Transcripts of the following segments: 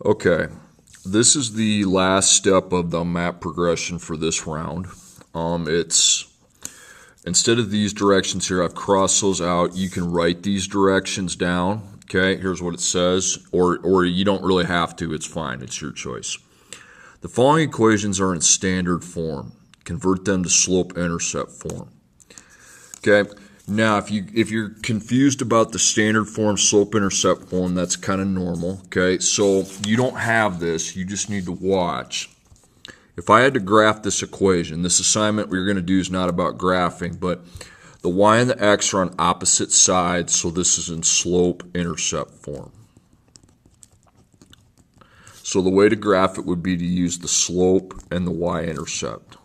Okay, this is the last step of the map progression for this round. It's instead of these directions here, I've crossed those out. You can write these directions down. Okay, here's what it says, or you don't really have to. It's fine. It's your choice. The following equations are in standard form. Convert them to slope-intercept form. Okay. Now, if you're confused about the standard form, slope-intercept form, that's kind of normal. Okay, so you don't have this. You just need to watch. If I had to graph this equation, this assignment we're going to do is not about graphing, but the y and the x are on opposite sides, so this is in slope-intercept form. So the way to graph it would be to use the slope and the y-intercept.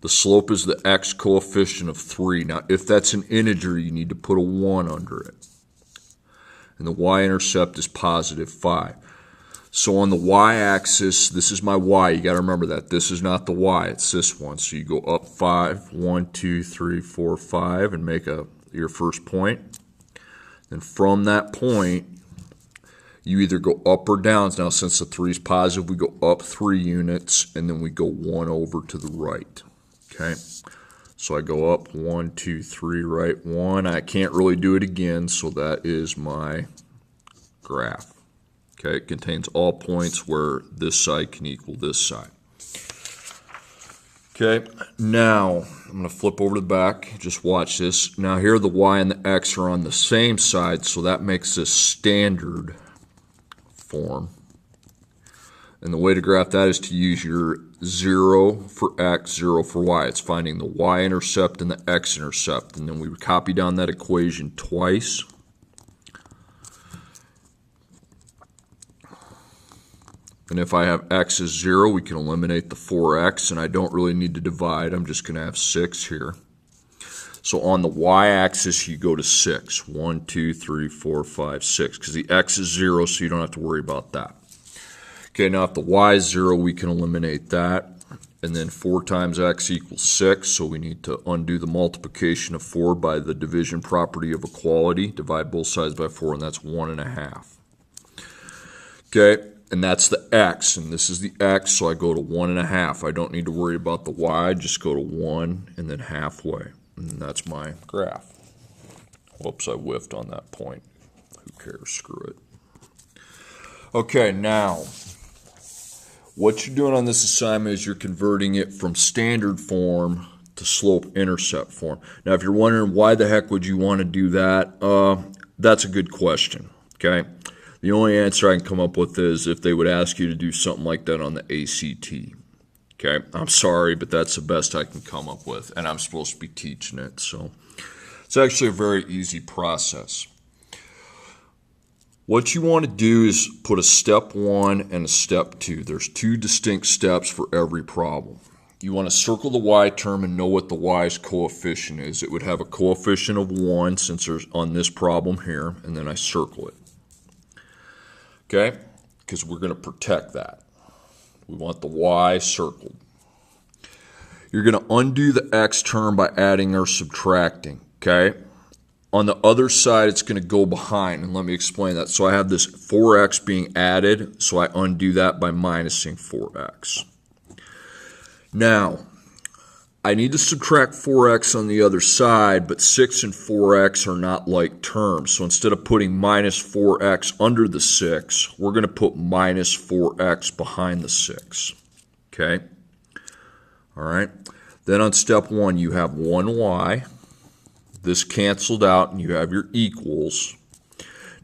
The slope is the x coefficient of 3. Now, if that's an integer, you need to put a 1 under it. And the y-intercept is positive 5. So on the y-axis, this is my y. You got to remember that. This is not the y. It's this one. So you go up 5, 1, 2, 3, 4, 5, and make your first point. And from that point, you either go up or down. Now, since the 3 is positive, we go up 3 units, and then we go 1 over to the right. Okay, so I go up 1, 2, 3, right 1. I can't really do it again, so that is my graph. Okay, it contains all points where this side can equal this side. Okay, now I'm going to flip over to the back. Just watch this. Now here the y and the x are on the same side, so that makes this standard form. And the way to graph that is to use your 0 for x, 0 for y. It's finding the y-intercept and the x-intercept. And then we would copy down that equation twice. And if I have x is 0, we can eliminate the 4x. And I don't really need to divide. I'm just going to have 6 here. So on the y-axis, you go to 6. 1, 2, 3, 4, 5, 6. Because the x is 0, so you don't have to worry about that. Okay, now if the y is 0, we can eliminate that. And then 4 times x equals 6, so we need to undo the multiplication of 4 by the division property of equality. Divide both sides by 4, and that's 1.5. Okay, and that's the x, and this is the x, so I go to 1.5. I don't need to worry about the y, just go to 1 and then halfway. And that's my graph. Whoops, I whiffed on that point. Who cares? Screw it. Okay, now, what you're doing on this assignment is you're converting it from standard form to slope-intercept form. Now, if you're wondering why the heck would you want to do that, that's a good question, okay? The only answer I can come up with is if they would ask you to do something like that on the ACT. Okay, I'm sorry, but that's the best I can come up with, and I'm supposed to be teaching it, so it's actually a very easy process. What you want to do is put a step 1 and a step 2. There's 2 distinct steps for every problem. You want to circle the y term and know what the y's coefficient is. It would have a coefficient of 1 since there's on this problem here, and then I circle it. Okay, because we're going to protect that. We want the y circled. You're going to undo the x term by adding or subtracting, okay? On the other side, it's going to go behind, and let me explain that. So I have this 4x being added, so I undo that by minusing 4x. Now, I need to subtract 4x on the other side, but 6 and 4x are not like terms. So instead of putting minus 4x under the 6, we're going to put minus 4x behind the 6. Okay? All right. Then on step 1, you have 1y. This canceled out, and you have your equals.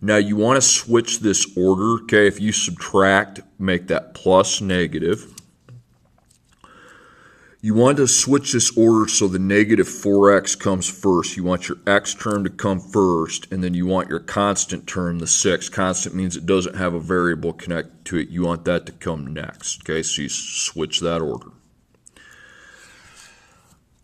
Now, you want to switch this order. Okay? If you subtract, make that plus negative. You want to switch this order so the negative 4x comes first. You want your x term to come first, and then you want your constant term, the 6. Constant means it doesn't have a variable connected to it. You want that to come next. Okay, so you switch that order.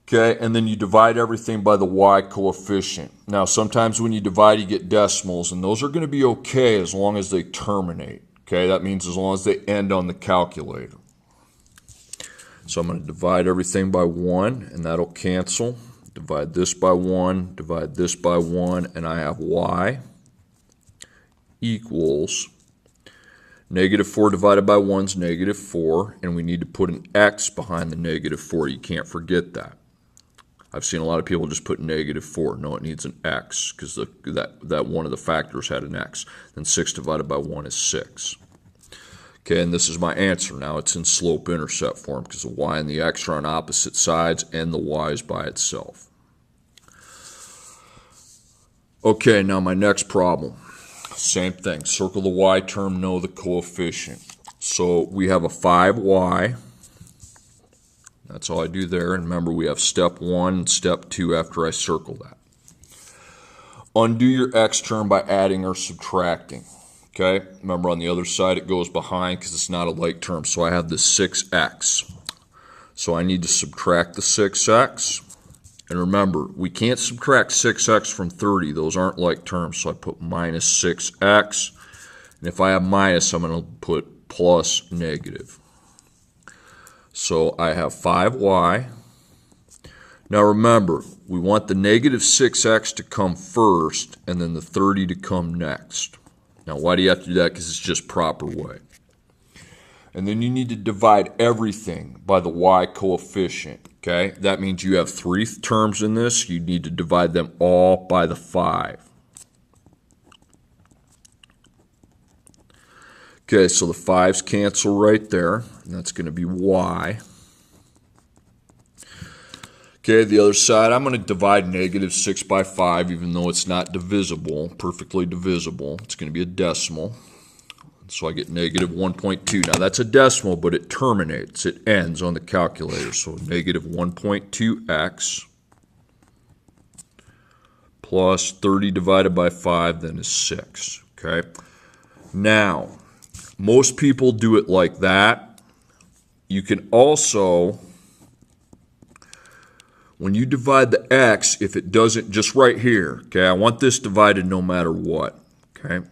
Okay, and then you divide everything by the y coefficient. Now, sometimes when you divide, you get decimals, and those are going to be okay as long as they terminate. Okay, that means as long as they end on the calculator. So I'm going to divide everything by 1, and that'll cancel. Divide this by 1, divide this by 1, and I have y equals. Negative 4 divided by 1 is negative 4, and we need to put an x behind the negative 4. You can't forget that. I've seen a lot of people just put negative 4. No, it needs an x because that one of the factors had an x. Then 6 divided by 1 is 6. Okay, and this is my answer. Now it's in slope-intercept form because the y and the x are on opposite sides and the y is by itself. Okay, now my next problem. Same thing. Circle the y term, know the coefficient. So we have a 5y. That's all I do there. And remember, we have step 1 and step 2 after I circle that. Undo your x term by adding or subtracting. Okay, remember on the other side it goes behind because it's not a like term. So I have the 6x. So I need to subtract the 6x. And remember, we can't subtract 6x from 30. Those aren't like terms. So I put minus 6x. And if I have minus, I'm going to put plus negative. So I have 5y. Now remember, we want the negative 6x to come first and then the 30 to come next. Now why do you have to do that? Because it's just proper way. And then you need to divide everything by the y coefficient. Okay, that means you have 3 terms in this. You need to divide them all by the 5. Okay, so the 5's cancel right there, and that's going to be y. Okay, the other side, I'm going to divide negative 6 by 5, even though it's not divisible, perfectly divisible. It's going to be a decimal. So I get negative 1.2. Now that's a decimal, but it terminates. It ends on the calculator. So negative 1.2x plus 30 divided by 5 then is 6. Okay. Now, most people do it like that. You can also, when you divide the x, if it doesn't, just right here, okay, I want this divided no matter what, okay.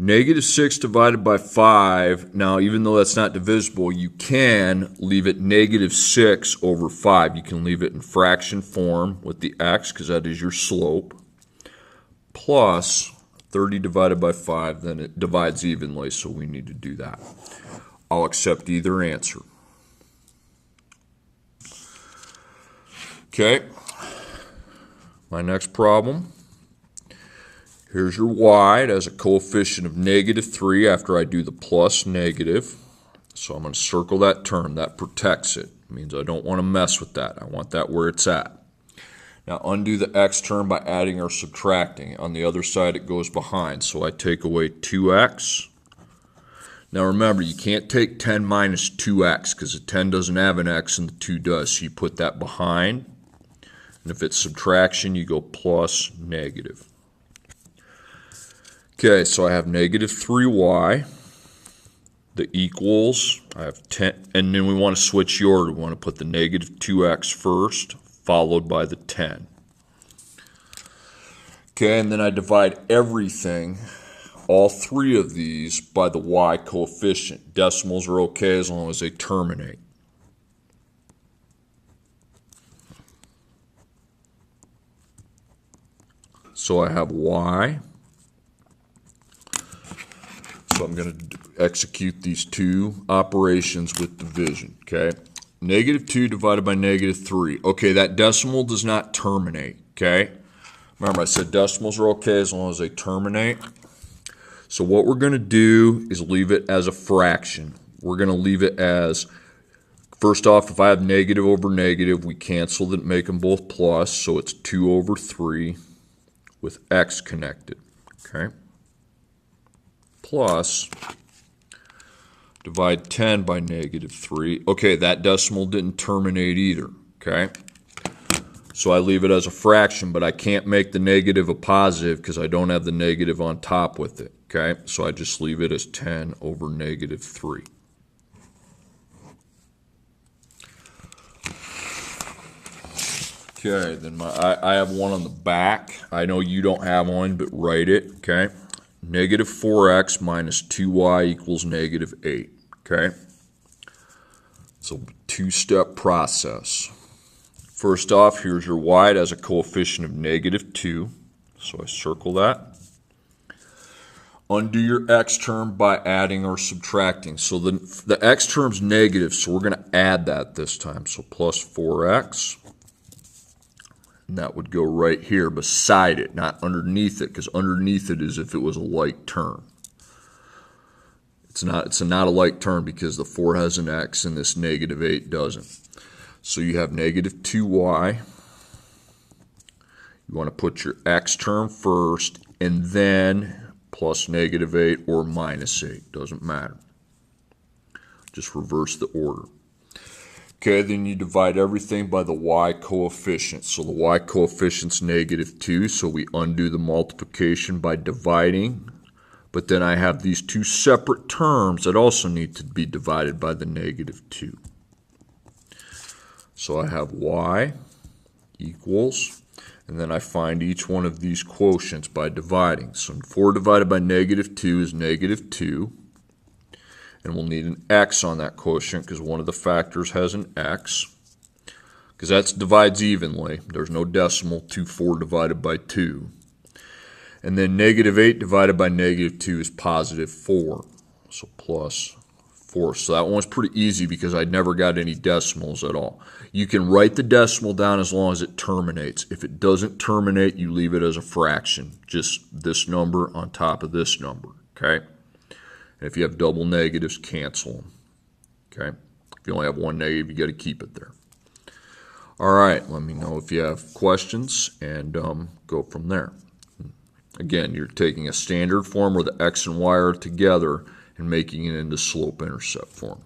Negative 6 divided by 5, now even though that's not divisible, you can leave it negative 6 over 5. You can leave it in fraction form with the x, because that is your slope, plus 30 divided by 5, then it divides evenly, so we need to do that. I'll accept either answer. Okay, my next problem. Here's your y. It has a coefficient of negative 3 after I do the plus negative. So I'm going to circle that term. That protects it. It means I don't want to mess with that. I want that where it's at. Now undo the x term by adding or subtracting. On the other side it goes behind. So I take away 2x. Now remember, you can't take 10 minus 2x because the 10 doesn't have an x and the 2 does. So you put that behind. And if it's subtraction, you go plus negative. Okay, so I have negative 3y, the equals, I have 10, and then we want to switch the order. We want to put the negative 2x first, followed by the 10. Okay, and then I divide everything, all 3 of these, by the y coefficient. Decimals are okay as long as they terminate. So I have y. So I'm going to execute these 2 operations with division, okay? Negative 2 divided by negative 3. Okay, that decimal does not terminate, okay? Remember, I said decimals are okay as long as they terminate. So what we're going to do is leave it as a fraction. We're going to leave it as, first off, if I have negative over negative, we cancel that, make them both plus, so it's 2 over 3 with x connected, okay? Plus, divide 10 by negative 3. Okay, that decimal didn't terminate either, okay? So I leave it as a fraction, but I can't make the negative a positive because I don't have the negative on top with it, okay? So I just leave it as 10 over negative 3. Okay, then I have one on the back. I know you don't have one, but write it, okay? Negative 4x minus 2y equals negative 8, okay? It's a 2-step process. First off, here's your y. It has a coefficient of negative 2, so I circle that. Undo your x term by adding or subtracting. So the x term's negative, so we're going to add that this time. So plus 4x. And that would go right here beside it, not underneath it, because underneath it is if it was a like term. It's not a like term because the 4 has an x and this negative 8 doesn't. So you have negative 2y. You want to put your x term first and then plus negative 8 or minus 8. Doesn't matter. Just reverse the order. Okay, then you divide everything by the y coefficient. So the y coefficient's negative 2, so we undo the multiplication by dividing. But then I have these two separate terms that also need to be divided by the negative 2. So I have y equals, and then I find each one of these quotients by dividing. So 4 divided by negative 2 is negative 2. And we'll need an x on that quotient because one of the factors has an x. Because that divides evenly. There's no decimal. 4 divided by 2. And then negative 8 divided by negative 2 is positive 4. So plus 4. So that one's pretty easy because I never got any decimals at all. You can write the decimal down as long as it terminates. If it doesn't terminate, you leave it as a fraction. Just this number on top of this number. Okay? And if you have double negatives, cancel them. Okay? If you only have one negative, you got to keep it there. All right, let me know if you have questions and go from there. Again, you're taking a standard form where the x and y are together and making it into slope-intercept form.